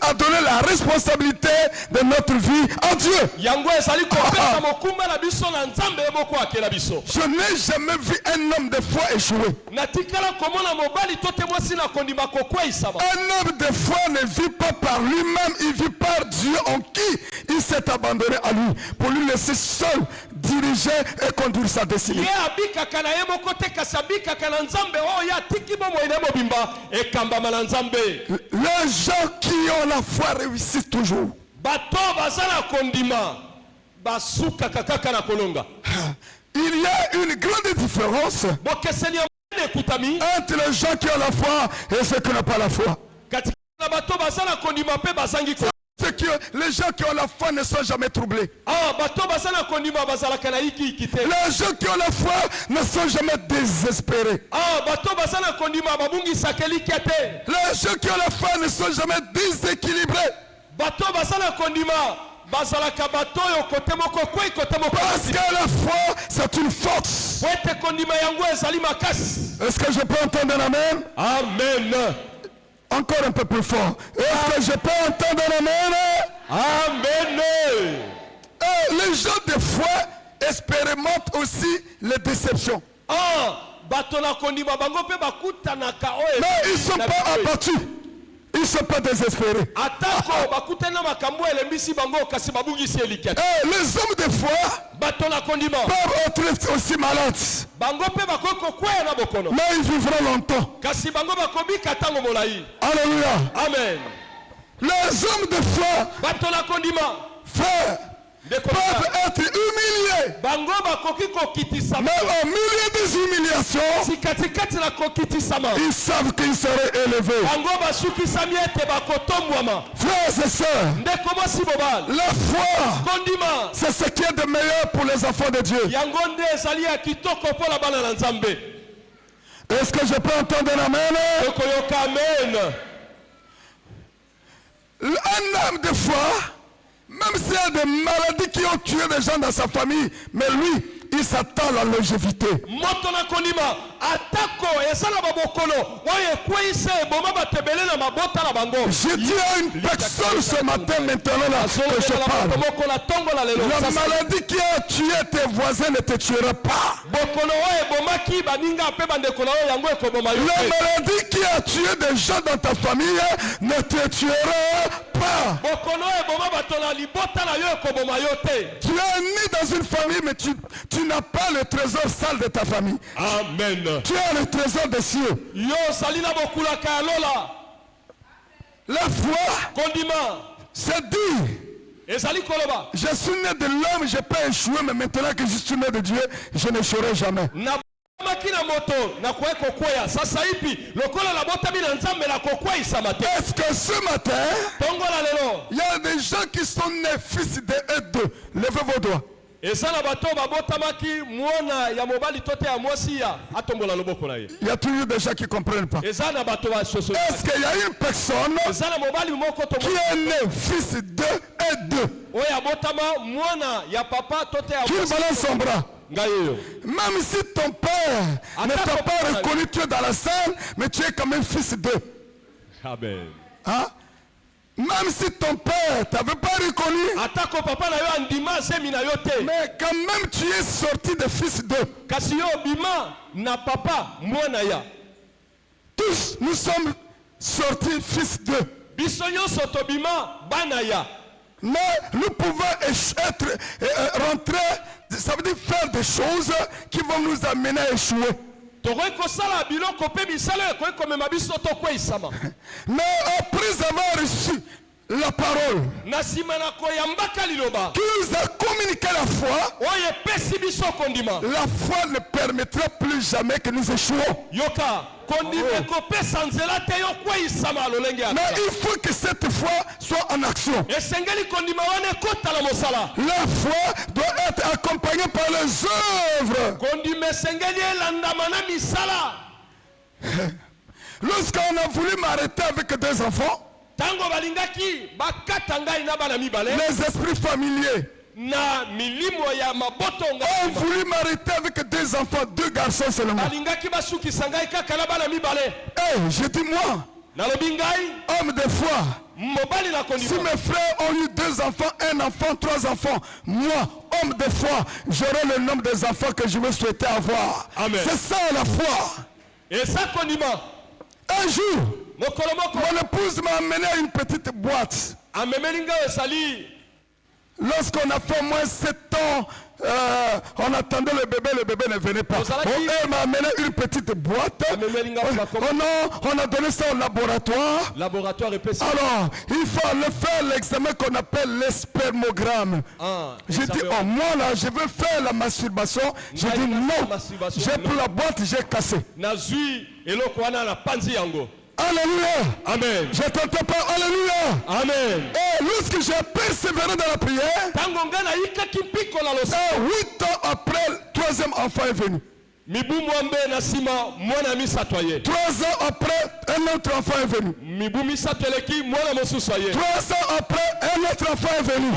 a donné la responsabilité de notre vie en Dieu. Je n'ai jamais vu un homme de foi échouer. Un homme de foi ne vit pas par lui-même, il vit par Dieu en qui il s'est abandonné à lui pour lui laisser seul diriger et conduire sa destinée. Les gens qui ont la foi réussissent toujours. Il y a une grande différence entre les gens qui ont la foi et ceux qui n'ont pas la foi. Les gens qui ont la foi ne sont jamais troublés. Les gens qui ont la foi ne sont jamais désespérés. Les gens qui ont la foi ne sont jamais déséquilibrés. Parce que la foi, c'est une force. Est-ce que je peux entendre un amen? Amen. Encore un peu plus fort. Est-ce que je peux entendre un amen? Amen. Les gens de foi expérimentent aussi les déceptions. Mais ils ne sont pas abattus. Ils ne sont pas désespérés. Les hommes de foi peuvent être aussi malades. Mais ils vivront longtemps. Alléluia. Amen. Les hommes de foi peuvent être humiliés. Mais au milieu des humiliations, ils savent qu'ils seraient élevés. Frères et sœurs, la foi, c'est ce qui est de meilleur pour les enfants de Dieu. Est-ce que je peux entendre un amen? Un homme de foi, même s'il y a des maladies qui ont tué des gens dans sa famille, mais lui, il s'attend à la longévité. J'ai dit à une personne ce matin, maintenant là, que je parle. La maladie qui a tué tes voisins ne te tuera pas. La maladie qui a tué des gens dans ta famille ne te tuera pas. Tu es né dans une famille, mais tu n'as pas le trésor sale de ta famille. Amen. Tu as le trésor des cieux. La foi, c'est dire: je suis né de l'homme, je peux échouer, mais maintenant que je suis né de Dieu, je n'échouerai jamais. Est-ce que ce matin, il y a des gens qui sont nés fils de et de? Levez vos doigts. Il y a toujours des gens qui ne comprennent pas. Est-ce qu'il y a une personne qui est née fils de et de? Qui balance son bras? Même si ton père ne t'a pas reconnu, tu es dans la salle, mais tu es quand même fils d'eux. Amen. Hein? Même si ton père ne t'avait pas reconnu, mais quand même tu es sorti de fils d'eux. Tous nous sommes sortis fils d'eux. Mais nous pouvons rentrer, ça veut dire faire des choses qui vont nous amener à échouer. Mais après avoir reçu la parole qui nous a communiqué la foi, la foi ne permettra plus jamais que nous échouons. Mais il faut que cette foi soit en action. La foi doit être accompagnée par les œuvres. Lorsqu'on a voulu m'arrêter avec deux enfants, les esprits familiers ont voulu m'arrêter avec deux enfants, deux garçons seulement. J'ai dit moi, Homme de foi. Si mes frères ont eu 2 enfants, 1 enfant, 3 enfants, moi, homme de foi, j'aurai le nombre des enfants que je veux souhaiter avoir. C'est ça la foi. Et ça, un jour, mon épouse m'a amené à une petite boîte. Lorsqu'on a fait au moins 7 ans, on attendait le bébé ne venait pas. Elle m'a amené une petite boîte. On a donné ça au laboratoire. Alors, il faut aller faire l'examen qu'on appelle l'espermogramme. J'ai dit, oh moi là, je veux faire la masturbation. J'ai dit non, j'ai pris la boîte, j'ai cassé. Alléluia. Amen. Je t'entends pas. Alléluia. Amen. Et lorsque j'ai persévéré dans la prière, 8 ans après, le 3e enfant est venu. 3 ans après, un autre enfant est venu. 3 ans après, un autre enfant est venu.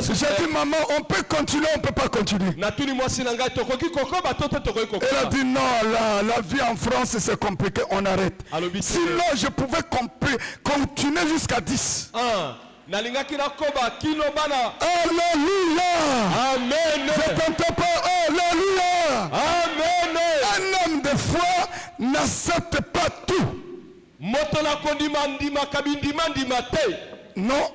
J'ai dit, maman, on peut continuer, on ne peut pas continuer. Elle a dit, non, la vie en France, c'est compliqué, on arrête. Sinon, je pouvais continuer jusqu'à 10. Alléluia. Amen. Je t'entends pas. Alléluia. Amen. Un homme de foi n'accepte pas tout. Non.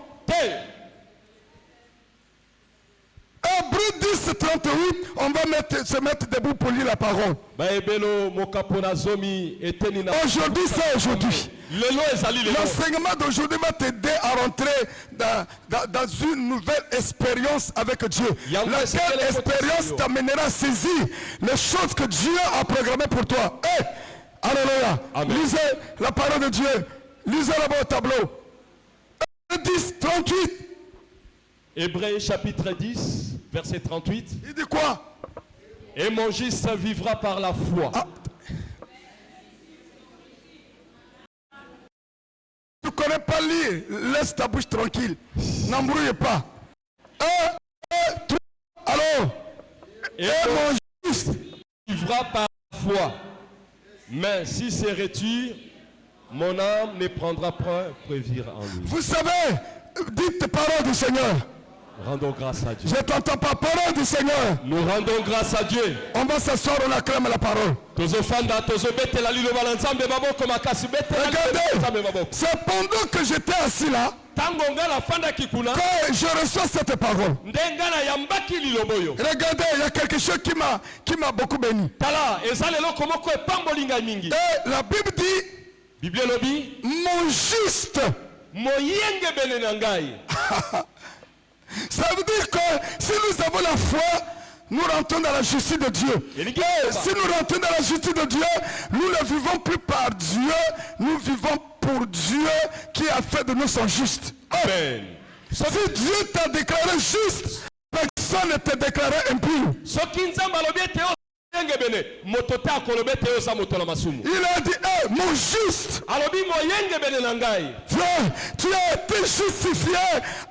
Hébreux 10, 38, on va se mettre debout pour lire la parole. Aujourd'hui, c'est aujourd'hui. L'enseignement d'aujourd'hui va t'aider à rentrer dans une nouvelle expérience avec Dieu. Laquelle expérience t'amènera à saisir les choses que Dieu a programmées pour toi. Hey! Alléluia. Lisez la parole de Dieu. Lisez là-bas au tableau. 10, 38. Hébreux chapitre 10, verset 38. Il dit quoi? Et mon juste vivra par la foi. Tu ne connais pas lire, laisse ta bouche tranquille. N'embrouille pas. 1, 2, 3. Alors, et mon juste vivra par la foi. Mais si c'est retire, mon âme ne prendra point plaisir en lui. Vous savez, dites les paroles du Seigneur. Rendons grâce à Dieu. Je t'entends pas, parole du Seigneur. Nous rendons grâce à Dieu. On va s'asseoir, on acclame la parole. Regardez, c'est pendant que j'étais assis là que je reçois cette parole. Regardez, il y a quelque chose qui m'a beaucoup béni. Et la Bible dit, mon juste. Ça veut dire que si nous avons la foi, nous rentrons dans la justice de Dieu. Et si nous rentrons dans la justice de Dieu, nous ne vivons plus par Dieu, nous vivons pour Dieu qui a fait de nous son juste. Amen. Si Dieu t'a déclaré juste, personne ne t'a déclaré impur. Il a dit, hey, mon juste. Frère, tu as été justifié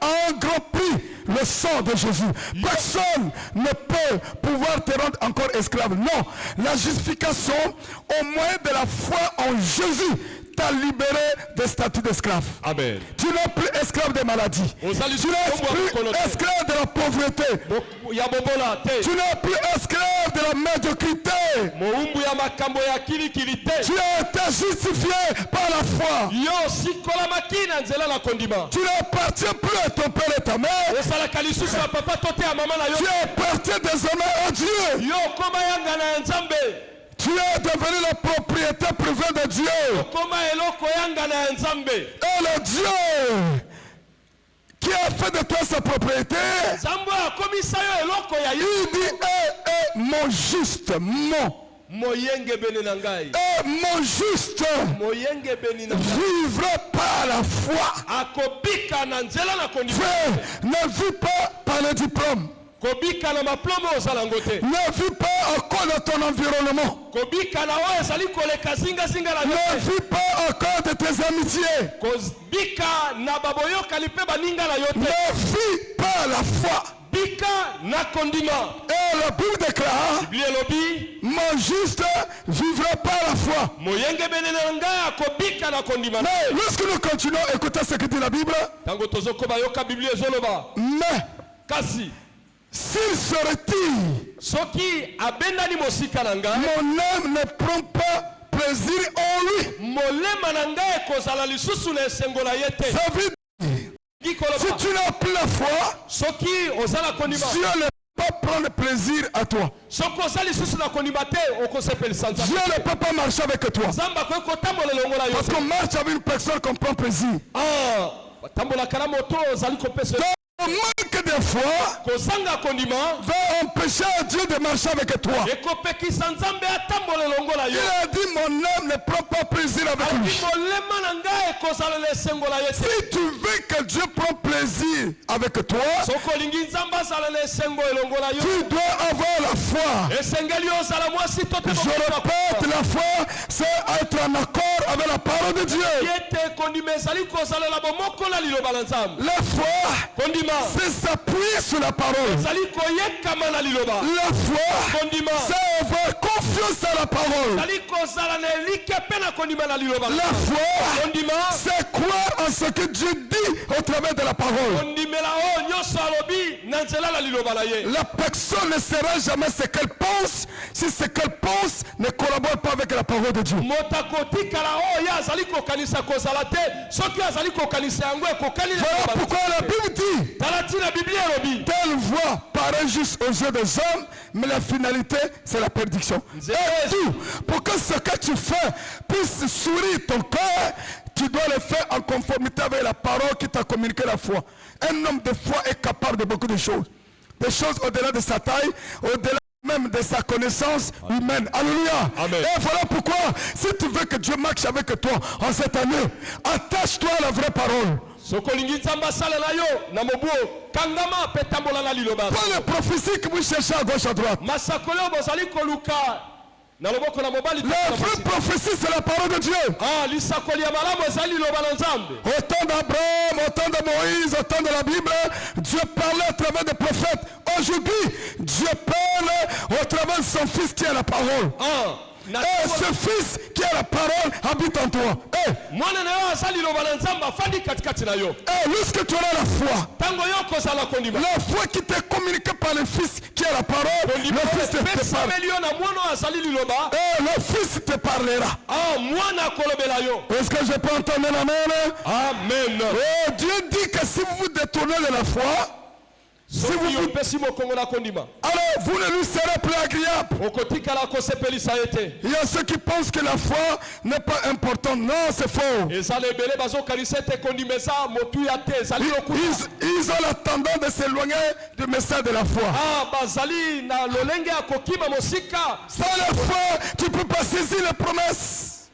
à un grand prix, le sang de Jésus. Personne ne peut pouvoir te rendre encore esclave. Non, la justification au moyen de la foi en Jésus t'a libéré des statuts d'esclave. Amen. Tu n'es plus esclave des maladies. Tu n'es plus esclave de la pauvreté. Tu n'es plus esclave de la médiocrité. Tu as été justifié par la foi. Tu n'appartiens plus à ton père et ta mère. Tu appartiens désormais à Dieu. Tu es devenu la propriété privée de Dieu. Et le Dieu qui a fait de toi sa propriété, il dit, mon juste, mon juste vivra par la foi. Frère, ne vis pas par le diplôme. Ne vis pas à cause de ton environnement. Ne vis pas à cause de tes amitiés. Ne vis pas la foi. bika na kondima. Et la Bible déclare, Biblia lobi, mon juste vivra par la foi. moyenge benene nga ko bika na kondima. Mais lorsque nous continuons à écouter ce que dit la Bible, Tango tozoko bayoka Biblia ezoloba. mais Kasi s'il se retire, soki abendani mosika na nga, mon âme ne prend pas plaisir en lui. molema na nga ekozala lisusu na esengo na ye te. Ça veut dire, si tu n'as plus la foi, Soki ozala kondima. Dieu ne peut pas prendre plaisir à toi. Soki ozali lisusu na kondima te okosepelisa nzambe. Dieu ne peut pas marcher avec toi. Nzambe akoki kotambola elongo na yo. Parce qu'on marche avec une personne qu'on prend plaisir. Batambolaka na moto ozali kopesa. Le manque de foi Kozanga kondima va empêcher Dieu de marcher avec toi. ekopekisa nzambe atambola elongo na yo. Il a dit, mon âme ne prend pas plaisir avec lui. molema na ngai ekozala na esengo na ye te. Si tu veux que Dieu prenne plaisir avec toi, Soki olingi nzambe azala na esengo elongo na yo, tu dois avoir la foi. esengeli ozala mwasi to te Je répète, la foi, c'est être en accord avec la parole de Dieu. yete kondima ezali kozalela bomoko na liloba na nzambe. La foi, Kondima c'est s'appuyer sur la parole. ezali koyekama na liloba. La foi, Kondima c'est avoir confiance à la parole. ezali kozala na elike mpe na kondima na liloba. La foi, Kondima c'est croire en ce que Dieu dit au travers de la parole. kondimela oyo nyonso alobi na nzela na liloba na ye. La personne ne sera jamais ce qu'elle pense si ce qu'elle pense ne collabore pas avec la parole de Dieu. moto akotikala oyo azali kokanisa kozala te soki azali kokanisa yango ekokani na Voilà liloba na pourquoi la Bible dit, tala ntina biblia elobi telle voix paraît juste aux yeux des hommes, mais la finalité, c'est la perdition. Et tout, pour que ce que tu fais puisse sourire ton cœur, tu dois le faire en conformité avec la parole qui t'a communiqué la foi. Un homme de foi est capable de beaucoup de choses. Des choses au-delà de sa taille, au-delà même de sa connaissance humaine. Alléluia. Amen. Et voilà pourquoi, si tu veux que Dieu marche avec toi en cette année, attache-toi à la vraie parole. soki olingi nzambe asala na yo na mobuo kangama mpe tambola na liloba. Pas les prophéties que vous cherchez à gauche à droite. masakoli oyo bozali koluka na loboko na mobali. La vraie prophétie, c'est la parole de Dieu. lisakoli ya malamu ezali liloba na nzambe. Au temps d'Abraham, au temps de Moïse, au temps de la Bible, Dieu parlait à travers des prophètes. Aujourd'hui, Dieu parle au travers de son fils qui est la parole. Et ce fils qui est la parole habite en toi. mwana na yo aza liloba na nzambe afandi katikati na yo. Et lorsque tu auras la foi, ntango yo kozala kondima la foi qui t'est communiquée par le fils qui est la parole, le fils te parle. epesameli yo na mwana oyo azali liloba. Et le fils te parlera. mwana akolobela yo. Est-ce que je peux entendre l'amen? Amen. Oh, Dieu dit que si vous vous détournez de la foi, soki opesi mokongo na kondima alors vous ne lui serez plus agréable. okotikala kosepelisa ye te. Il y a ceux qui pensent que la foi n'est pas importante. Non, c'est faux. ezala ebele bazokanisa ete kondima eza motuya te ezali lokuta. Ils ont la tendance de s'éloigner du message de la foi. bazali na lolenge ya kokima mosika. Sans la foi, tu ne peux pas saisir les promesses.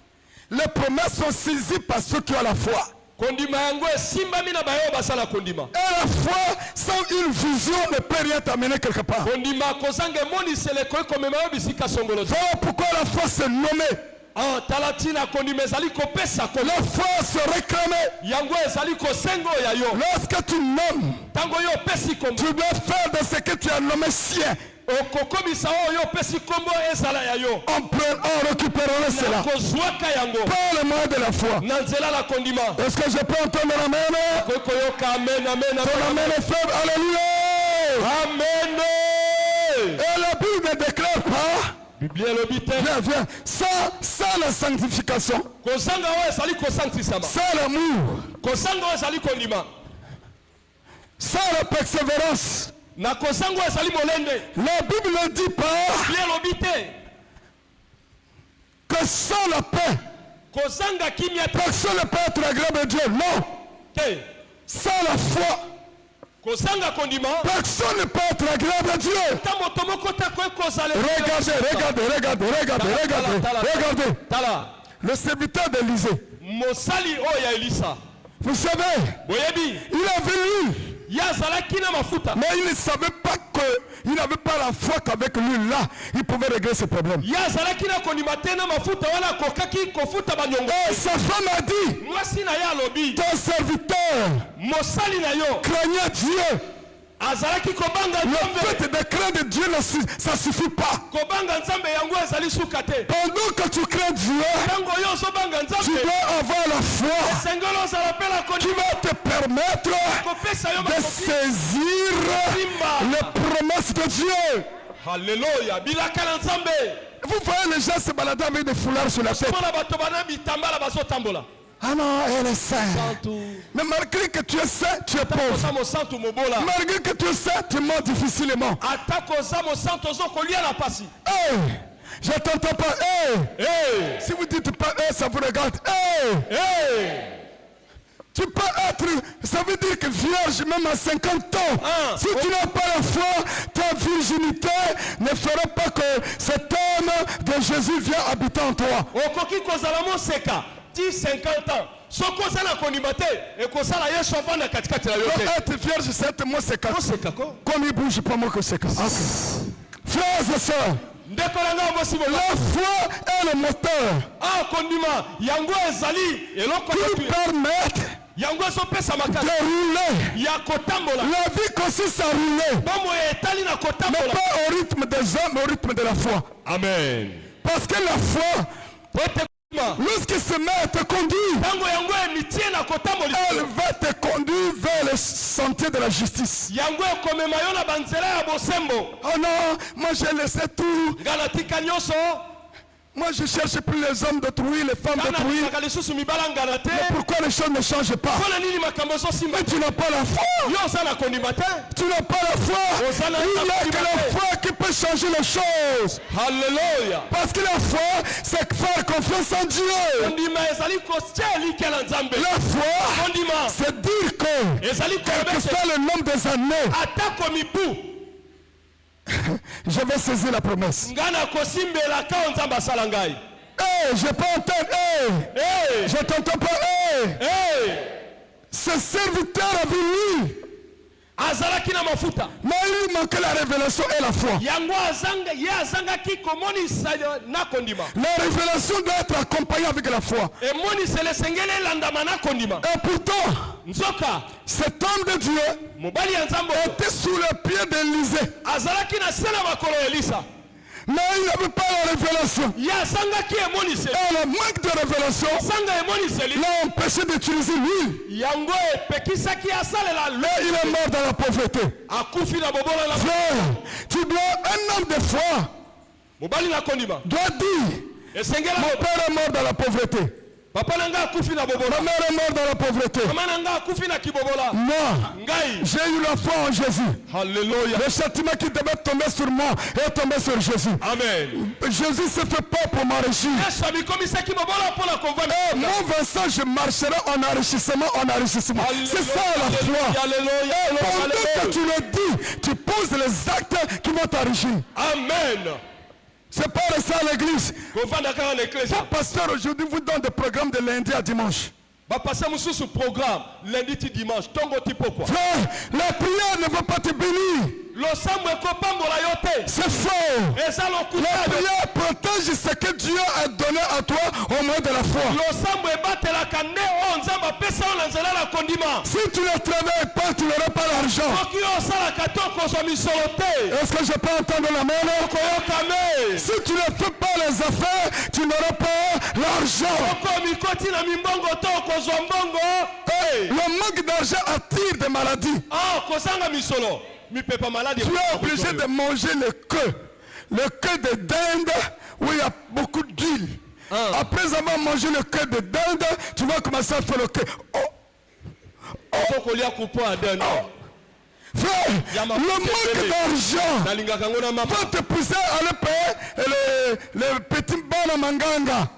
Les promesses sont saisies par ceux qui ont la foi. kondima yango esimbami na bayo basala kondima. Et la foi, sans une vision, ne peut rien t'amener quelque part. kondima kozanga emonisele ekoki komema yo bisika songolo te. Voilà pourquoi la foi s'est nommée. tala ntina kondima ezali kopesa La foi se réclamait. yango ezali kosenga oyo ya yo. Lorsque tu nommes, ntango yo opesi kombo tu dois faire de ce que tu as nommé sien. okokomisa oyo opesi kombo ezala ya yo. En récupérant cela. kozwaka yango Par le moyen de la foi. na nzela la kondima. Est-ce que je peux entendre l'amen? okoki koyoka amen amen Ton amen amen est faible. Alléluia. amen. Et la Bible ne déclare pas. biblia elobi te Viens. Sans la sanctification. kozanga oyo ezali kosantisama. Sans l'amour. kozanga oyo ezali kondima. Sans la persévérance. na kozanga oyo ezali molende. La Bible ne dit pas biblia elobi te que sans la paix, kozanga kimia te. personne ne peut être agréable à Dieu. Non. te Sans la foi, kozanga kondima personne ne peut être agréable à Dieu. ta moto moko te koki kozala. Regardez. tala Le serviteur d'Élysée. mosali oyo ya elisa. Vous savez, boyebi il avait l'huile. ye azalaki na mafuta. Mais il ne savait pas qu'il n'avait pas la foi qu'avec l'huile là, il pouvait régler ses problèmes. ye azalaki na kondima te na mafuta wana akokaki kofuta banyongo. Et sa femme a dit, mwasi na ye alobi ton serviteur mosali na yo craignait Dieu Le fait de craindre Dieu, ça ne suffit pas. Pendant que tu crains Dieu, tu dois avoir la foi qui va te permettre de saisir les promesses de Dieu. Alléluia. Vous voyez les gens se balader avec des foulards sur la tête. Ah non, elle est sainte. Mais malgré que tu es saint, tu es pauvre. Malgré que tu es saint, tu mens difficilement. Hey, je t'entends pas. Hey. Hey. Si vous dites pas hey, ça vous regarde. Hey. Hey. Tu peux être, ça veut dire que vierge même à 50 ans. Si tu n'as pas la foi, ta virginité ne fera pas que cet homme de Jésus vienne habiter en toi. 50 ans. Être vierge, c'est moi, c'est comme il bouge pas, moi que c'est comme ça. Frères et sœurs, la foi est le moteur qui permet de rouler. La vie consiste à rouler, mais pas au rythme des hommes, mais au rythme de la foi. Amen. Parce que la foi, lorsqu'il se met à te conduire, elle va te conduire vers le sentier de la justice. Oh non, moi j'ai laissé tout. Moi je cherche plus les hommes d'autrui, les femmes d'autrui. Mais pourquoi les choses ne changent pas? Mais tu n'as pas la foi. Tu n'as pas la foi. Il n'y a que la foi qui peut changer les choses. Alléluia. Parce que la foi, c'est faire confiance en Dieu. La foi, c'est dire que quel que soit le nombre des années, je vais saisir la promesse. Hey, je peux entendre. Hey, hey, je t'entends pas. Hey, hey. Ce serviteur a venu. Mais il lui manquait la révélation et la foi. La révélation doit être accompagnée avec la foi. Et pourtant, cet homme de Dieu était sous le pied d'Élisée. Mais il n'avait pas la révélation. Et le manque de révélation l'a empêché d'utiliser l'huile. Et il est mort dans la pauvreté. Frère, tu dois, un homme de foi doit dire, mon père est mort dans la pauvreté. Ma mère est morte dans la pauvreté. Moi, j'ai eu la foi en Jésus. Alléluia. Le châtiment qui devait tomber sur moi est tombé sur Jésus. Amen. Jésus se fait pas pour m'enrichir. Moi, Vincent, je marcherai en enrichissement, C'est ça la foi. Pendant que tu le dis, tu poses les actes qui vont t'enrichir. Amen. C'est pas ça à l'église. Le pasteur aujourd'hui vous donne des programmes de lundi à dimanche. Programme lundi et dimanche. Frère, la prière ne va pas te bénir. C'est faux. La prière protège ce que Dieu a donné à toi au moyen de la foi. Si tu ne travailles pas, tu n'auras pas l'argent. Est-ce que je peux entendre la main? Si tu ne fais pas les affaires, tu n'auras pas l'argent. Le manque d'argent attire des maladies. Tu es obligé de manger le queue de dinde où il y a beaucoup d'huile. Après avoir mangé le queue de dinde, tu vas commencer à faire le queue. Frère, le manque d'argent va te pousser à aller payer les petits bons manganga.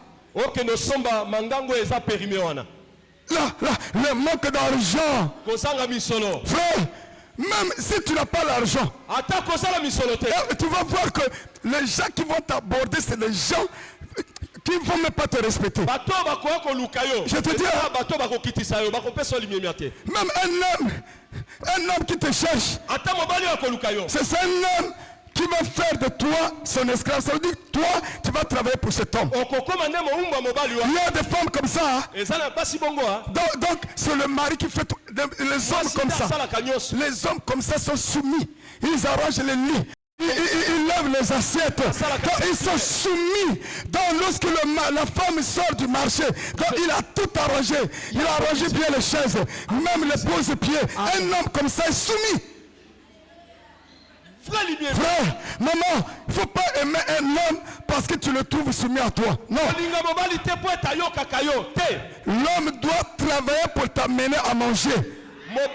Le manque d'argent. Frère, même si tu n'as pas l'argent, tu vas voir que les gens qui vont t'aborder, c'est les gens qui ne vont même pas te respecter. Je te dis, même un homme qui te cherche, c'est un homme qui va faire de toi son esclave. Ça veut dire toi, tu vas travailler pour cet homme. Il y a des femmes comme ça. Hein. Donc c'est le mari qui fait tout. Les hommes comme ça. Les hommes comme ça sont soumis. Ils arrangent les lits. Ils lavent les assiettes. Donc, ils sont soumis. Donc lorsque la femme sort du marché, donc il a tout arrangé. Il a arrangé bien les chaises, même les pose-pieds. Un homme comme ça est soumis. Frère, maman, il ne faut pas aimer un homme parce que tu le trouves soumis à toi. Non. L'homme doit travailler pour t'amener à manger. Est-ce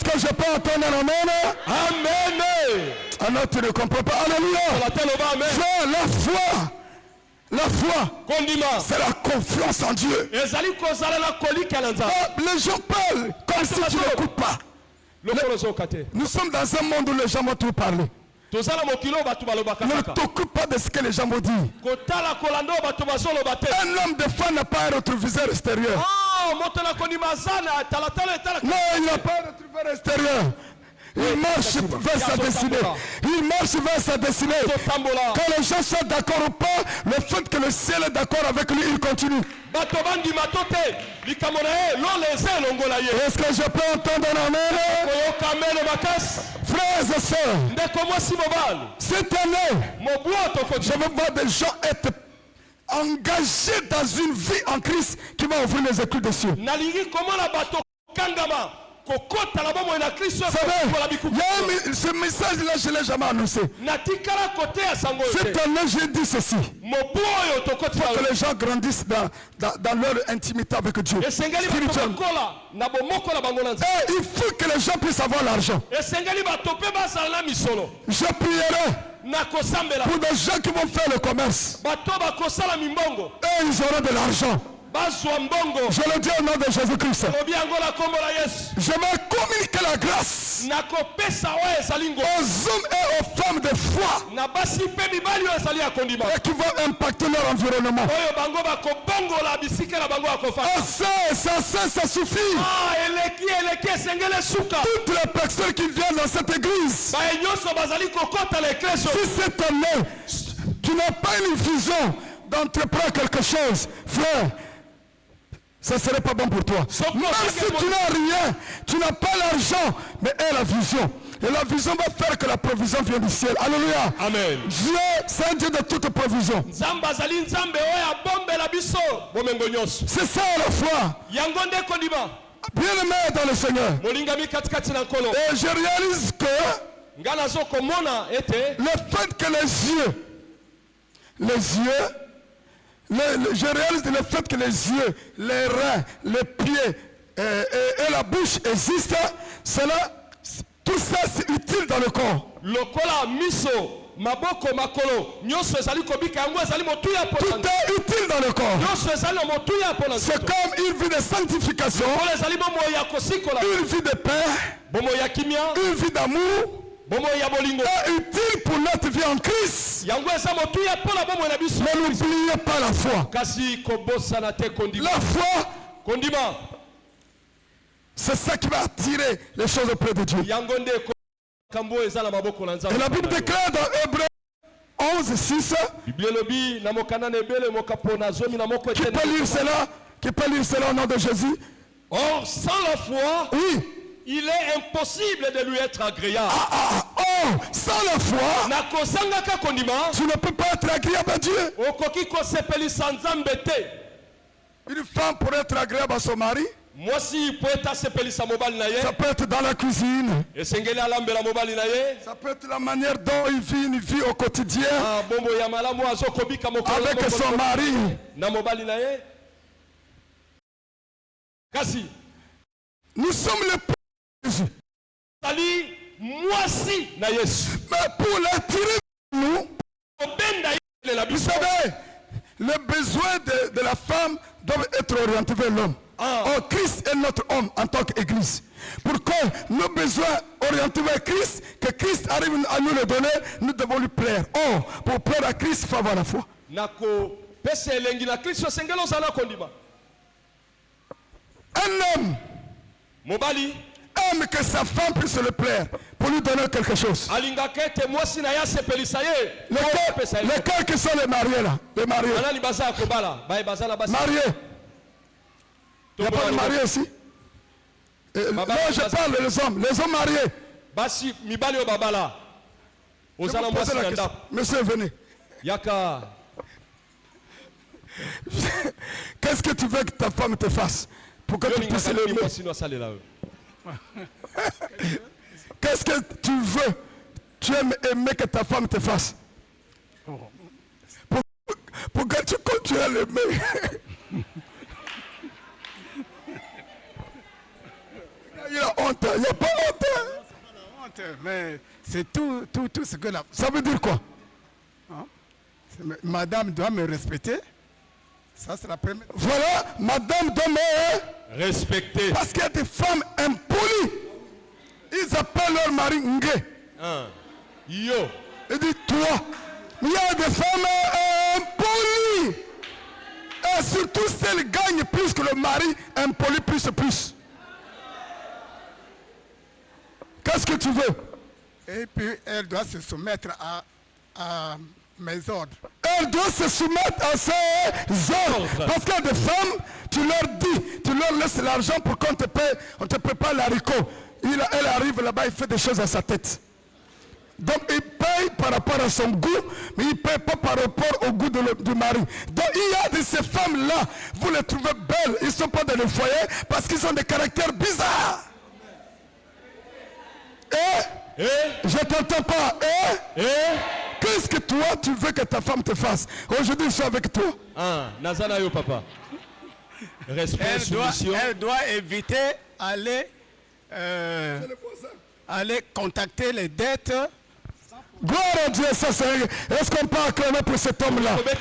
que je peux entendre un amen? Amen. Ah non, tu ne comprends pas. Alléluia. Frère, la foi, c'est la confiance en Dieu. Les gens parlent comme si tu n'écoutes pas. Nous sommes dans un monde où les gens vont tout parler. Ne t'occupe pas de ce que les gens vont dire. Un homme de foi n'a pas un rétroviseur extérieur. Non, il n'a pas un rétroviseur extérieur. Il marche vers sa destinée. Il marche vers sa destinée. Que les gens soient d'accord ou pas, le fait que le ciel est d'accord avec lui, il continue. Est-ce que je peux entendre un amen? Frères et sœurs, cette année, je veux voir des gens être engagés dans une vie en Christ qui va ouvrir les éclus des cieux. Ce message-là, je ne l'ai jamais annoncé. Cette année, j'ai dit ceci. Il faut que les gens grandissent dans leur intimité avec Dieu. Et il faut que les gens puissent avoir l'argent. Je prierai pour des gens qui vont faire le commerce. Et ils auront de l'argent. Je le dis au nom de Jésus-Christ. Je vais communiquer la grâce aux hommes et aux femmes de foi et qui vont impacter leur environnement. Ça suffit. Toutes les personnes qui viennent dans cette église, si cette année tu n'as pas une vision d'entreprendre quelque chose, frère, ça ne serait pas bon pour toi. Même si tu n'as rien, tu n'as pas l'argent, mais aie la vision. Et la vision va faire que la provision vient du ciel. Alléluia. Amen. Dieu, c'est un Dieu de toute provision. C'est ça la foi. Bien aimé dans le Seigneur. Et je réalise que le fait que je réalise le fait que les yeux, les reins, les pieds et la bouche existent, tout ça c'est utile dans le corps. Tout est utile dans le corps. C'est comme une vie de sanctification, une vie de paix, une vie d'amour, est utile pour notre vie en Christ. Mais n'oubliez pas la foi. La foi, c'est ça qui va attirer les choses auprès de Dieu. Et la Bible déclare dans Hébreux 11:6. Qui peut lire cela au nom de Jésus? Or, sans la foi, oui, il est impossible de lui être agréable. Sans la foi, tu ne peux pas être agréable à Dieu. Une femme pourrait être agréable à son mari. Ça peut être dans la cuisine. Ça peut être la manière dont il vit une vie au quotidien avec son mari. Nous sommes le peuple de Jésus. Mais pour l'attirer nous, vous savez, les besoins de la femme doivent être orientés vers l'homme. Or, Christ est notre homme en tant qu'église. Pour que nos besoins orientés vers Christ, que Christ arrive à nous le donner, nous devons lui plaire. Or, pour plaire à Christ, il faut avoir la foi. Un homme aime que sa femme puisse le plaire pour lui donner quelque chose. alingaka ete mwasi na ye asepelisa ye Lesquels qui sont les mariés là? Les mariés. anani baza ya kobala baye baza na basi Mariés. Il n'y a pas de mariés ici. Non, je parle des hommes. Les hommes mariés. basi mibali oyo babala Je ozala vous pose mwasi la na question. ndako Monsieur, venez. yaka Qu'est-ce que tu veux que ta femme te fasse pour que tu puisses olingaka nini l'aimer? mwasi no asalela yo Qu'est-ce que tu veux? Tu aimes aimer que ta femme te fasse pour que tu continues à l'aimer. Il y a honte, il n'y a pas honte. Honte, mais c'est tout ce que la... Ça veut dire quoi? Madame doit me respecter. Ça, c'est la première. Voilà, madame doit me respecter parce qu'il y a des femmes impolies. Ils appellent leur mari Nge. yo Il dit toi. Il y a des femmes impolies. Et surtout celles gagnent plus que le mari impoli plus. Qu'est-ce que tu veux? Et puis, elle doit se soumettre à mes ordres. Elle doit se soumettre à ses ordres. Parce qu'il y a des femmes, tu leur dis, tu leur laisses l'argent pour qu'on te paye, on te prépare l'haricot. Elle arrive là-bas, il fait des choses à sa tête. Donc il paye par rapport à son goût, mais il ne paye pas par rapport au goût du mari. Donc il y a de ces femmes-là, vous les trouvez belles, ils ne sont pas dans le foyer parce qu'ils ont des caractères bizarres. Je ne t'entends pas. Qu'est-ce que toi tu veux que ta femme te fasse? Aujourd'hui je suis avec toi. nazana yo papa respect soumission Elle doit éviter aller contacter les dettes. Gloire à Dieu, ça c'est... Est-ce qu'on peut acclamer pour cet homme-là? Va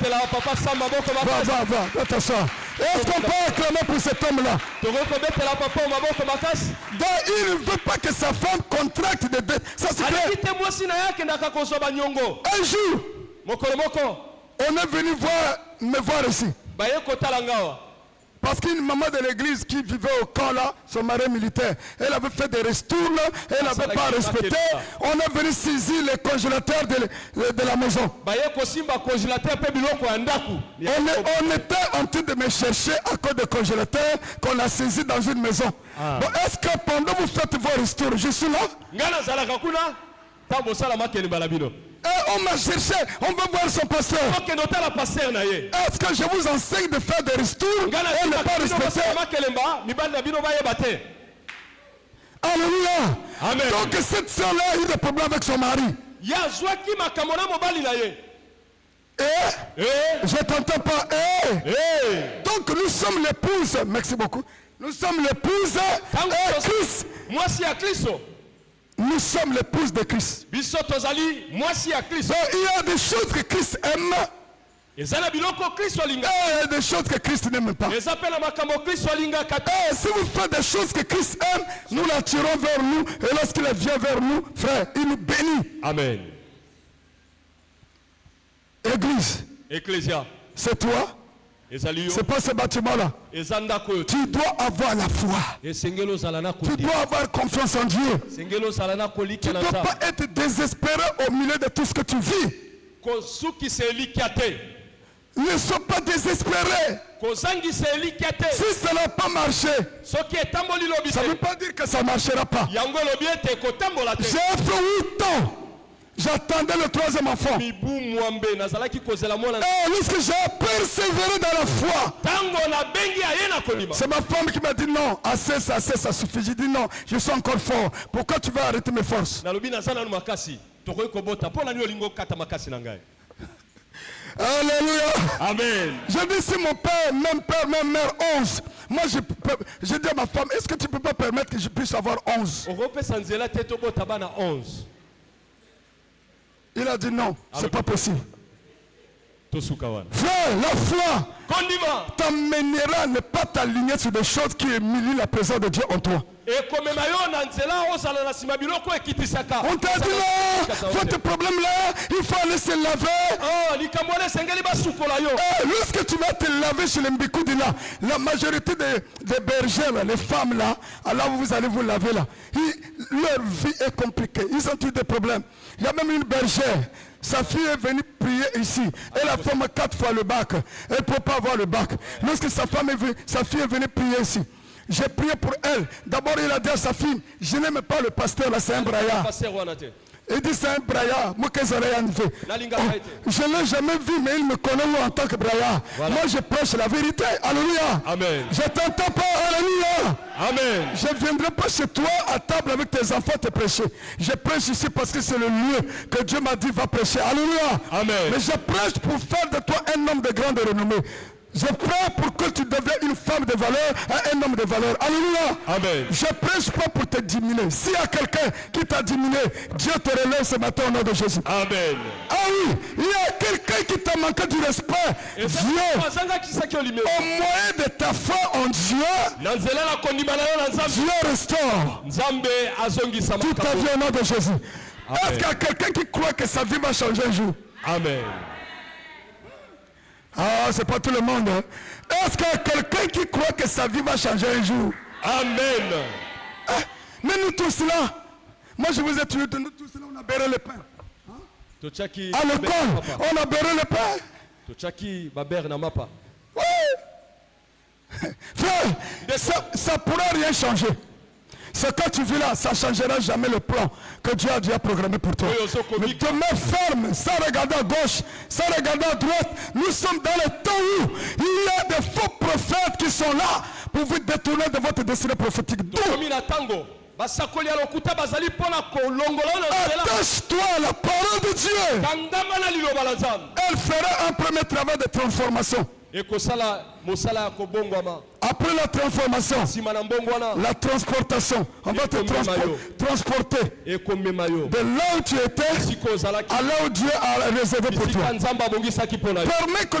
t'asseoir. Est-ce qu'on peut acclamer pour cet homme-là? Donc il ne veut pas que sa femme contracte des dettes. Ça c'est clair. Un jour, on est venu me voir ici. Parce qu'une maman de l'église qui vivait au camp là, son mari militaire, elle avait fait des ristournes, elle n'avait pas respecté. On est venu saisir les congélateurs de la maison. On était en train de me chercher à cause des congélateurs qu'on a saisi dans une maison. Bon, est-ce que pendant que vous faites vos ristournes, je suis là? Et on m'a cherché, on va voir son pasteur. Est-ce que je vous enseigne de faire des ristournes et ne pas respecter? Alléluia. Amen. Donc cette soeur-là a eu des problèmes avec son mari. Je t'entends pas. Donc nous sommes l'épouse. Merci beaucoup. Nous sommes l'épouse de Christ. Nous sommes l'épouse de Christ. Donc, il y a des choses que Christ aime et il y a des choses que Christ n'aime pas. Et si vous faites des choses que Christ aime, nous l'attirons vers nous. Et lorsqu'il vient vers nous, frère, il nous bénit. Amen. Église, Ecclésia, c'est toi. C'est pas ce bâtiment-là. Tu dois avoir la foi. Tu dois avoir confiance en Dieu. Tu ne dois pas être désespéré au milieu de tout ce que tu vis. Ne sois pas désespéré. Si ça n'a pas marché, ça ne veut pas dire que ça ne marchera pas. J'ai fait 8 ans. J'attendais le 3e enfant. Et lorsque j'ai persévéré dans la foi, c'est ma femme qui m'a dit non, assez, ça suffit. J'ai dit non, je suis encore fort. Pourquoi tu vas arrêter mes forces? Alléluia. Amen. Je dis si mon père, même mère 11. Moi je dis à ma femme, est-ce que tu ne peux pas permettre que je puisse avoir 11? Il a dit non, c'est pas possible. Frère, la foi t'amènera à ne pas t'aligner sur des choses qui humilient la présence de Dieu en toi. On t'a dit là, votre problème là, il faut aller se laver. Lorsque tu vas te laver chez les Mbikoudi là, la majorité des bergers là, les femmes là, alors vous allez vous laver là. Leur vie est compliquée, ils ont tous des problèmes. Il y a même une bergère. Sa fille est venue prier ici. Elle a fait 4 fois le bac. Elle ne peut pas avoir le bac. Lorsque sa fille est venue prier ici, j'ai prié pour elle. D'abord, il a dit à sa fille, je n'aime pas le pasteur là, c'est un braillard. Il dit c'est un braillard. Je ne l'ai jamais vu, mais il me connaît en tant que braillard. Voilà. Moi, je prêche la vérité. Alléluia. Amen. Je t'entends pas. Alléluia. Amen. Je ne viendrai pas chez toi à table avec tes enfants te prêcher. Je prêche ici parce que c'est le lieu que Dieu m'a dit va prêcher. Alléluia. Amen. Mais je prêche pour faire de toi un homme de grande renommée. Je prie pour que tu deviennes une femme de valeur et un homme de valeur. Alléluia. Amen. Je prêche pas pour te diminuer. S'il y a quelqu'un qui t'a diminué, Dieu te relève ce matin au nom de Jésus. Amen. Ah oui, il y a quelqu'un qui t'a manqué du respect. Dieu, au moyen de ta foi en Dieu, Dieu restaure toute ta vie au nom de Jésus. Est-ce qu'il y a quelqu'un qui croit que sa vie va changer un jour? Amen. Ah, c'est pas tout le monde. Hein? Est-ce qu'il y a quelqu'un qui croit que sa vie va changer un jour? Amen. Mais nous tous là, moi je vous ai tué, nous tous là, on a beurré le pain. Hein? À l'école, on a beurré le pain. Oui. Frère, ça ne pourra rien changer. Ce que tu vis là, ça ne changera jamais le plan que Dieu a déjà programmé pour toi. Mais demeure ferme, sans regarder à gauche, sans regarder à droite. Nous sommes dans le temps où il y a des faux prophètes qui sont là pour vous détourner de votre destinée prophétique. Attache-toi à la parole de Dieu. Elle fera un premier travail de transformation. Après la transformation, la transportation, on va te transporter de là où tu étais à là où Dieu a réservé pour toi. Permets que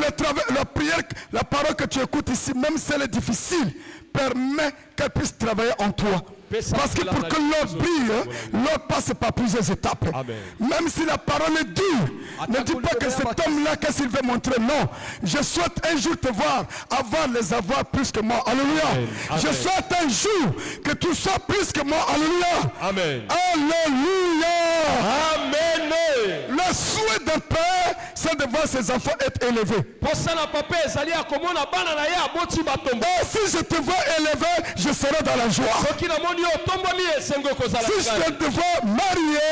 la prière, la parole que tu écoutes ici, même si elle est difficile, permet qu'elle puisse travailler en toi. Parce que pour que l'eau brille, l'eau passe par plusieurs étapes. Amen. Même si la parole est dure, ne dis pas que cet homme-là, qu'est-ce qu'il veut montrer. Non, je souhaite un jour te voir, les avoir plus que moi. Alléluia. Amen. Je souhaite un jour que tu sois plus que moi. Alléluia. Amen. Alléluia. Amen. Le souhait d'un père, c'est de voir ses enfants être élevés. Et si je te vois élevé, je serai dans la joie. Si je te vois marié,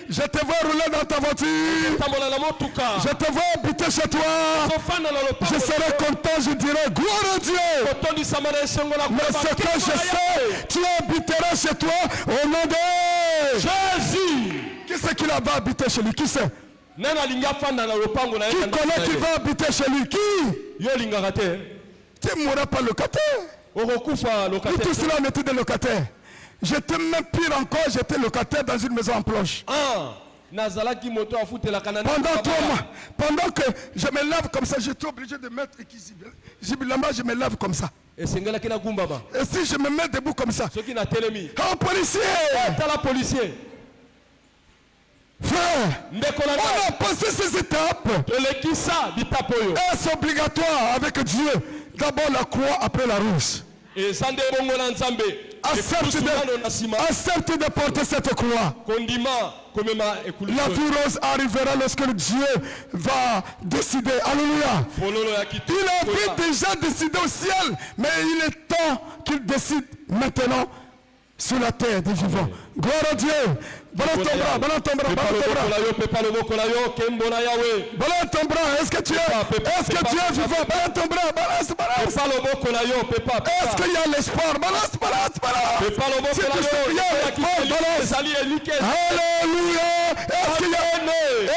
je te vois rouler dans ta voiture, je te vois habiter chez toi, je serai content, je dirai gloire à Dieu. Mais ce que je sais, tu habiteras chez toi au nom de Jésus. Qui c'est qui là-bas habiter chez lui? Qui c'est? Qui connaît qui va habiter chez lui? Qui? Tu ne mourras pas locataire. Nous tous là on était des locataires. J'étais même pire encore, j'étais locataire dans une maison en planche. Pendant 3 mois, pendant que je me lave comme ça, j'étais obligé de mettre là-bas, je me lave comme ça. Et si je me mets debout comme ça, oh policier! Frère, on a passé ces étapes. Est-ce obligatoire avec Dieu? D'abord la croix, après la rose. Accepte de porter cette croix. La vie rose arrivera lorsque Dieu va décider. Alléluia. Il avait déjà décidé au ciel, mais il est temps qu'il décide maintenant sur la terre des vivants. Gloire à Dieu. Balance ton bras, balance ton bras, balance ton bras. Est-ce que tu es vivant? Balance ton bras, balance. Est-ce qu'il y a l'espoir? Balance. Si tu sais, il y a l'espoir, balance. Alléluia.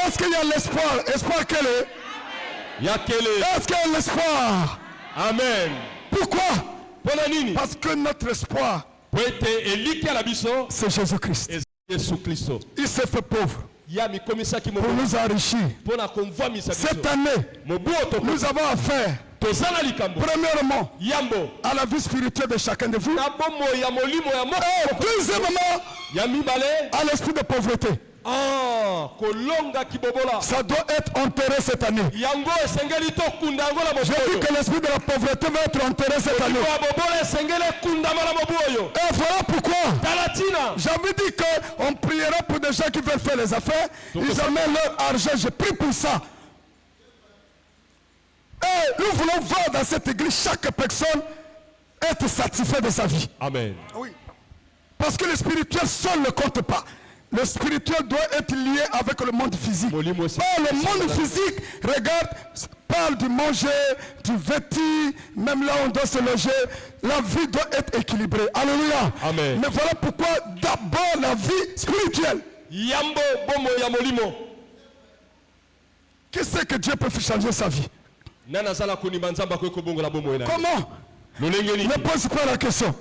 Est-ce qu'il y a l'espoir? Espoir quel est? Est-ce qu'il y a l'espoir? Amen. Pourquoi? Parce que notre espoir, c'est Jésus-Christ. Il s'est fait pauvre. pour nous enrichir. Cette année, nous avons affaire, premièrement, à la vie spirituelle de chacun de vous. Et deuxièmement, à l'esprit de pauvreté. Ça doit être enterré cette année. J'ai dit que l'esprit de la pauvreté va être enterré cette année. Et voilà pourquoi j'avais dit qu'on priera pour des gens qui veulent faire les affaires. Ils amènent leur argent. J'ai pris pour ça. Et nous voulons voir dans cette église chaque personne être satisfait de sa vie. Amen. Oui. Parce que le spirituel seul ne compte pas. Le spirituel doit être lié avec le monde physique. Le monde physique, regarde, parle du manger, du vêtir, même là on doit se loger. La vie doit être équilibrée. Alléluia. Amen. Mais voilà pourquoi d'abord la vie spirituelle. Qu'est-ce que Dieu peut faire changer sa vie? Comment? Ne pose pas la question.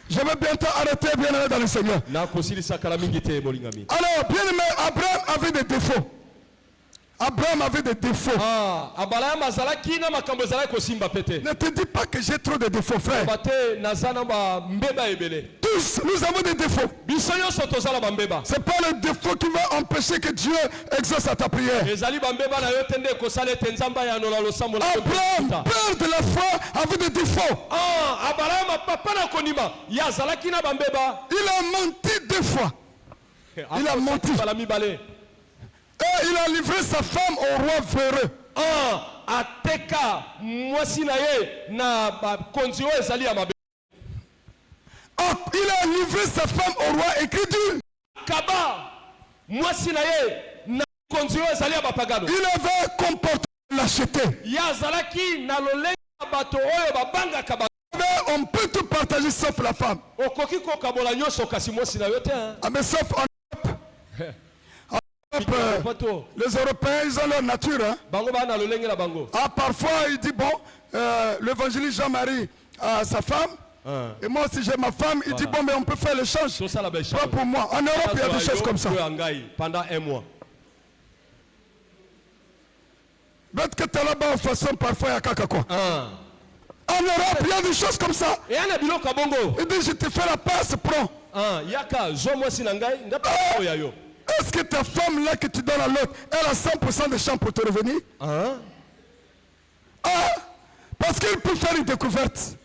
Je vais bientôt arrêter, bien aimé dans le Seigneur. Alors, bien aimé, Abraham avait des défauts. Abraham avait des défauts. Ne te dis pas que j'ai trop de défauts, frère. Tous, nous avons des défauts. C'est pas le défaut qui va empêcher que Dieu exauce à ta prière. Abraham, père de la foi, avait des défauts. Il a menti 2 fois. Il a menti. Et il a livré sa femme au roi véreux. Il a livré sa femme au roi incrédule. Il avait un comportement l'acheter. On peut tout partager sauf la femme. Ah, mais sauf en Europe. Les Européens, ils ont leur nature. Hein? Ah, parfois, il dit, bon, l'évangéliste Jean-Marie a sa femme. Et moi aussi j'ai ma femme. Il dit, bon, mais on peut faire l'échange. Pas pour moi. En Europe, il y a des choses comme ça. Pendant 1 mois. Peut-être que tu es là-bas en façon, parfois, il y a caca quoi. En Europe, il y a des choses comme ça. Il dit, je te fais la passe, prends. Est-ce que ta femme là que tu donnes à l'autre, elle a 100% de chance pour te revenir? Parce qu'il peut faire une découverte.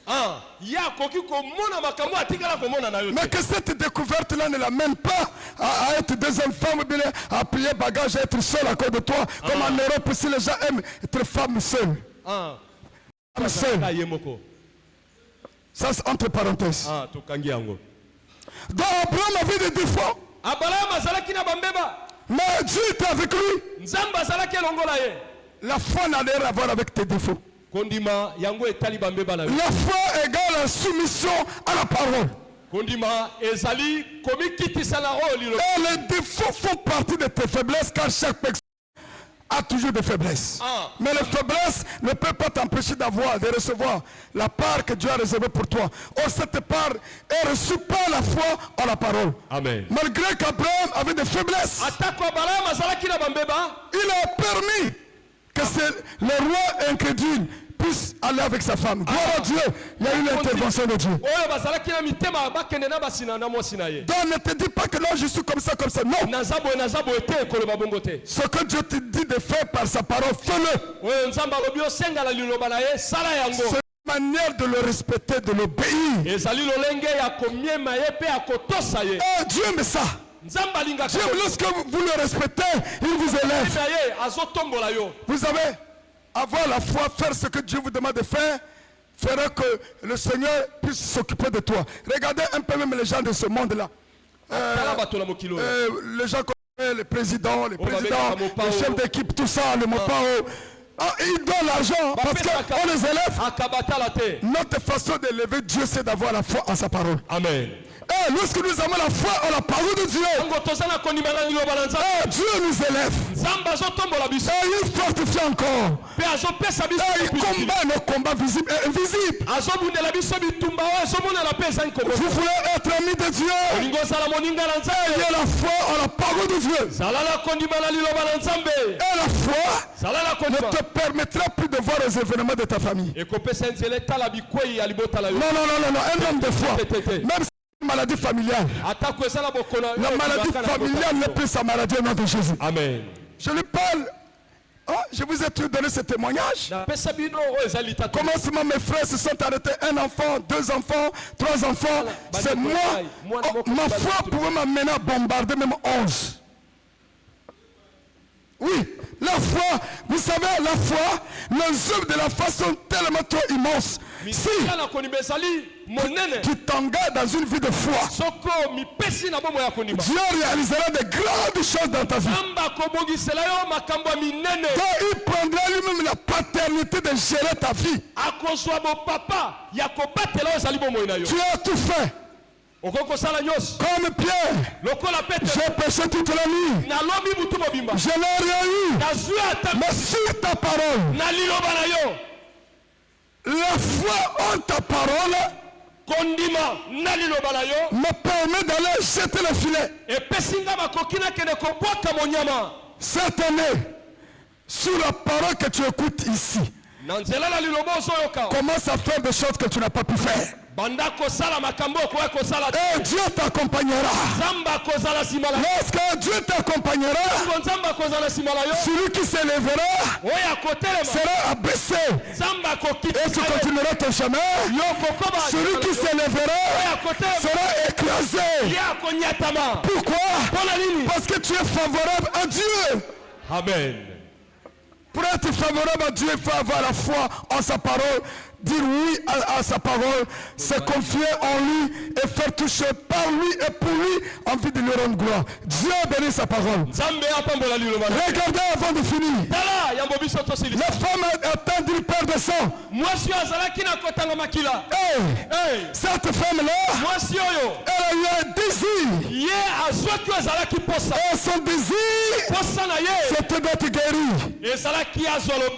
Mais que cette découverte-là ne l'amène pas à être deuxième femme, ou bien à plier bagage, à être seul à cause de toi. Comme en Europe, si les gens aiment être femme seule. Femme seule. Ça c'est entre parenthèses. Donc Abraham avait des défauts. Mais Dieu était avec lui. La foi n'a rien à voir avec tes défauts. La foi égale la soumission à la parole. Et les défauts font partie de tes faiblesses, car chaque personne a toujours des faiblesses. Mais les faiblesses ne peuvent pas t'empêcher de recevoir la part que Dieu a réservée pour toi. Or, cette part est reçue par la foi en la parole. Amen. Malgré qu'Abraham avait des faiblesses, il a permis que le roi incrédule puisse aller avec sa femme. Gloire à Dieu, il y a eu l'intervention de Dieu. Donc ne te dis pas que non, je suis comme ça, comme ça. Non. Ce que Dieu te dit de faire par sa parole, fais-le. C'est une manière de le respecter, de l'obéir. Oh, Dieu aime ça. Dieu, lorsque vous le respectez, il vous élève. Vous savez, avoir la foi, faire ce que Dieu vous demande de faire, fera que le Seigneur puisse s'occuper de toi. Regardez un peu même les gens de ce monde-là. Les gens comme les présidents, les chefs d'équipe, tout ça, le Mopao. Ils donnent l'argent parce qu'on les élève. Notre façon d'élever Dieu, c'est d'avoir la foi en sa parole. Amen. Et lorsque nous avons la foi en la parole de Dieu, Dieu nous élève. Et il fortifie encore. Et il combat nos combats visibles et invisibles. Vous voulez être ami de Dieu, ayez la foi en la parole de Dieu. Et la foi ne te permettra plus de voir les événements de ta famille. Non, un homme de foi, même si c'est une maladie familiale, la maladie familiale n'est plus sa maladie au nom de Jésus. Amen. Je lui parle. Oh, je vous ai tout donné ce témoignage. Comment mes frères se sont arrêtés? Un enfant, 2 enfants, 3 enfants. C'est moi. Oh, ma foi pouvait m'amener à bombarder même 11. Oui, la foi, vous savez, la foi, les œuvres de la foi sont tellement trop immenses. Si tu t'engages dans une vie de foi, Dieu réalisera de grandes choses dans ta vie. Quand il prendra lui-même la paternité de gérer ta vie, tu as tout fait. Comme Pierre, j'ai péché toute la nuit. Je n'ai rien eu. Mais sur ta parole, la foi en ta parole me permet d'aller jeter le filet. Cette année, sur la parole que tu écoutes ici, commence à faire des choses que tu n'as pas pu faire. Et Dieu t'accompagnera. Lorsque Dieu t'accompagnera, celui qui s'élèvera sera abaissé. Et tu continueras ton chemin. Celui qui s'élèvera sera écrasé. Pourquoi? Parce que tu es favorable à Dieu. Amen. Pour être favorable à Dieu, il faut avoir la foi en sa parole. Dire oui à sa parole, se confier en lui et faire toucher par lui et pour lui, envie de lui rendre gloire. Dieu bénit sa parole. Regardez avant de finir. La femme attend du père de sang. Hey, cette femme-là, elle a eu un désir. Et son désir, c'était d'être guérie.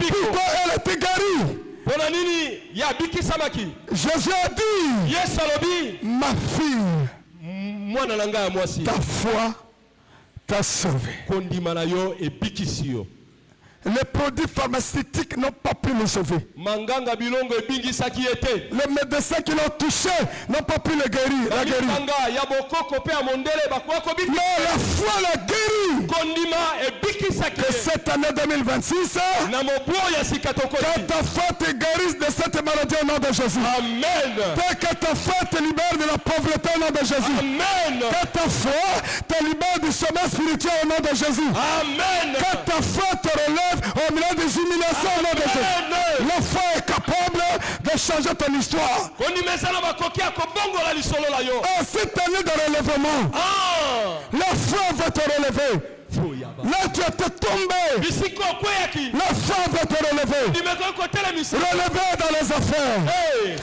Pourquoi elle était guérie? Jésus a dit, ma fille, ta foi t'a sauvé. Les produits pharmaceutiques n'ont pas pu le sauver. Les médecins qui l'ont touché n'ont pas pu le guérir. La guérir. Non, la foi l'a guéri. Que cette année 2026, que ta foi te guérisse de cette maladie au nom de Jésus. Amen. Que ta foi te libère de la pauvreté au nom de Jésus. Amen. Que ta foi te libère du sommeil spirituel au nom de Jésus. Amen. Que ta foi te relève au milieu des humiliations au nom de Jésus. La foi est capable de changer ton histoire. Cette année de relèvement, la foi va te relever. Là tu es tombé. La foi va te relever. Relever dans les affaires.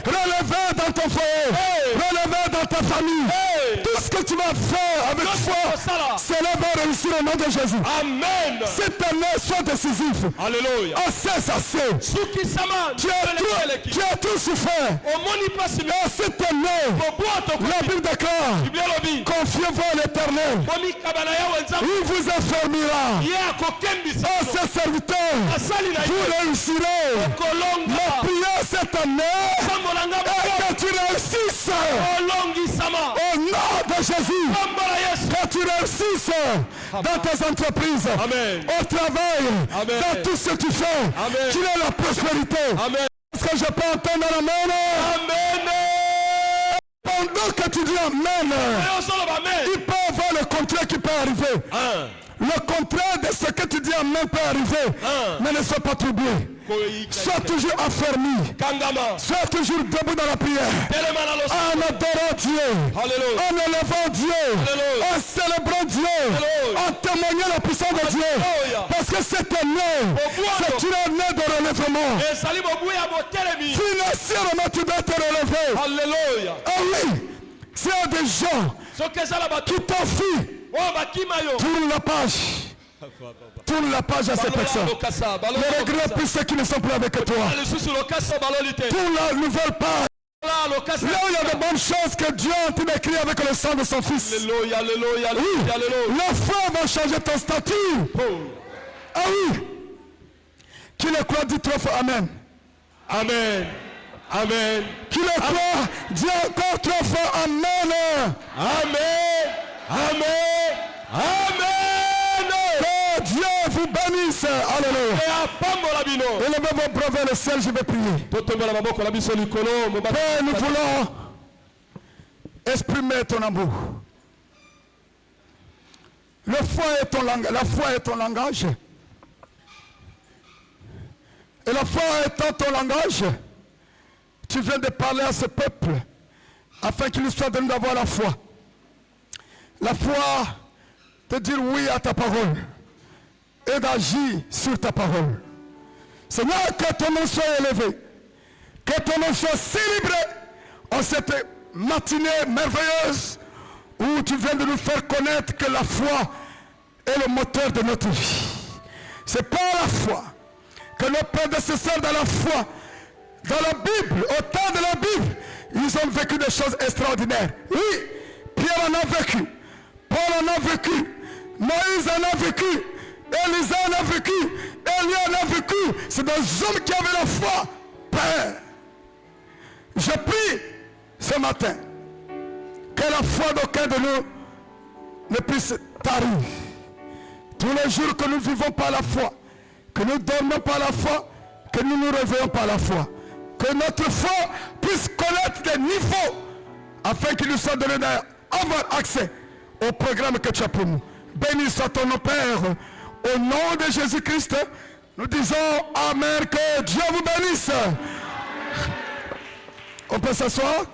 Relever dans ton foyer. Relever dans ta famille. Tout ce que tu vas faire avec foi, cela va réussir au nom de Jésus. Amen. Cette année soit décisif. Alléluia. Assez. Tu as tout souffert. Et cette année, la Bible déclare, confiez-vous à l'Éternel. Il vous affermira. Ses serviteurs, vous réussirez. Ma prière cette année est que tu réussisses. Au nom de Jésus, que tu réussisses dans tes entreprises, au travail, dans tout ce que tu fais, qu'il ait la prospérité. Est-ce que je peux entendre l'amen? Pendant que tu dis amen, il peut y avoir le contraire qui peut arriver. Le contraire de ce que tu dis amen peut arriver. Mais ne sois pas troublé. Sois toujours affermi. Sois toujours debout dans la prière. En adorant Dieu. En élevant Dieu. En célébrant Dieu. En témoignant la puissance de Dieu. Parce que cette année, c'est une année de relèvement. Financièrement, tu dois te relever. Alléluia. Ah oui. S'il y a des gens qui t'enfuient, tourne la page. Tourne la page à ces personnes. Ne regrette plus ceux qui ne sont plus avec toi. Tourne la nouvelle page. Là où il y a de bonnes choses que Dieu a écrit avec le sang de son Fils. Alléluia, alléluia, Oui, alléluia. la foi va changer ton statut. Ah oui. Qui le croit, dit 3 fois Amen. Amen. Amen. Qui le croit, dit encore 3 fois Amen. Amen. Amen. Amen. Que Dieu vous bénisse. Alléluia. Élevez vos bras vers le ciel, je vais prier. Père, nous voulons exprimer ton amour. La foi est ton langage. Et la foi étant ton langage, tu viens de parler à ce peuple afin qu'il soit donné d'avoir la foi. La foi, de dire oui à ta parole et d'agir sur ta parole. Seigneur, que ton nom soit élevé, que ton nom soit célébré en cette matinée merveilleuse où tu viens de nous faire connaître que la foi est le moteur de notre vie. C'est par la foi que nos prédécesseurs dans la foi, dans la Bible, au temps de la Bible, ils ont vécu des choses extraordinaires. Oui, Pierre en a vécu, Paul en a vécu, Moïse en a vécu, Élisa en a vécu, Élie en a vécu. C'est des hommes qui avaient la foi. Père, je prie ce matin que la foi d'aucun de nous ne puisse tarir. Tous les jours que nous vivons par la foi, que nous dormons par la foi, que nous nous réveillons par la foi, que notre foi puisse connaître des niveaux afin qu'il nous soit donné d'avoir accès au programme que tu as pour nous. Béni soit ton nom, Père. Au nom de Jésus-Christ, nous disons Amen, que Dieu vous bénisse. On peut s'asseoir.